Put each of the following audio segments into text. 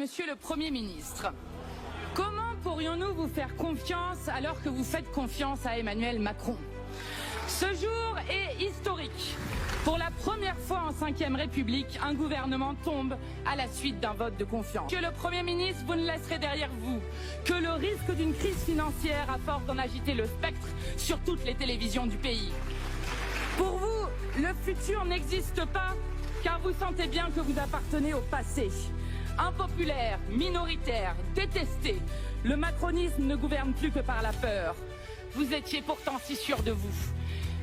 Monsieur le Premier ministre. Comment pourrions-nous vous faire confiance alors que vous faites confiance à Emmanuel Macron? Ce jour est historique. Pour la première fois en Ve République, un gouvernement tombe à la suite d'un vote de confiance. Monsieur le Premier ministre, vous ne laisserez derrière vous que le risque d'une crise financière à force d'en agiter le spectre sur toutes les télévisions du pays. Pour vous, le futur n'existe pas car vous sentez bien que vous appartenez au passé. Impopulaire, minoritaire, détesté, le macronisme ne gouverne plus que par la peur. Vous étiez pourtant si sûr de vous.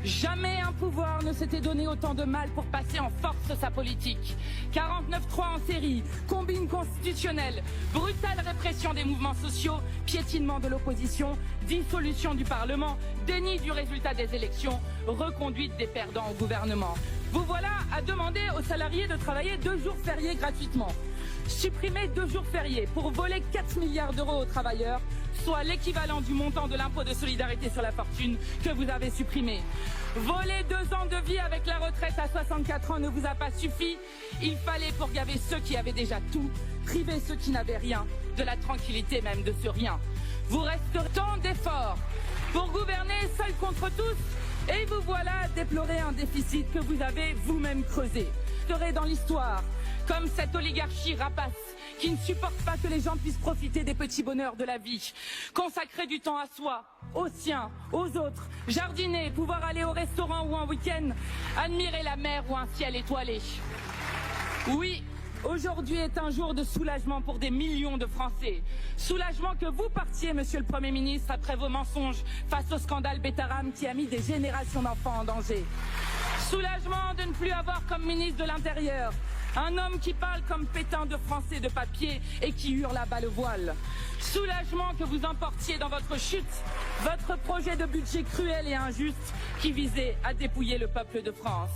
Jamais un pouvoir ne s'était donné autant de mal pour passer en force sa politique. 49-3 en série, combine constitutionnelle, brutale répression des mouvements sociaux, piétinement de l'opposition, dissolution du Parlement, déni du résultat des élections, reconduite des perdants au gouvernement. Vous voilà à demander aux salariés de travailler 2 jours fériés gratuitement. Supprimer 2 jours fériés pour voler 4 milliards d'euros aux travailleurs, soit l'équivalent du montant de l'impôt de solidarité sur la fortune que vous avez supprimé. Voler 2 ans de vie avec la retraite à 64 ans ne vous a pas suffi. Il fallait pour gaver ceux qui avaient déjà tout, priver ceux qui n'avaient rien, de la tranquillité même de ce rien. Vous resterez tant d'efforts pour gouverner seul contre tous et vous voilà à déplorer un déficit que vous avez vous-même creusé. Vous serez dans l'histoire comme cette oligarchie rapace qui ne supporte pas que les gens puissent profiter des petits bonheurs de la vie, consacrer du temps à soi, aux siens, aux autres, jardiner, pouvoir aller au restaurant ou en week-end, admirer la mer ou un ciel étoilé. Oui, aujourd'hui est un jour de soulagement pour des millions de Français. Soulagement que vous partiez, Monsieur le Premier ministre, après vos mensonges face au scandale Betaram qui a mis des générations d'enfants en danger. Soulagement de ne plus avoir comme ministre de l'Intérieur un homme qui parle comme Pétain de français de papier et qui hurle à bas le voile. Soulagement que vous emportiez dans votre chute votre projet de budget cruel et injuste qui visait à dépouiller le peuple de France.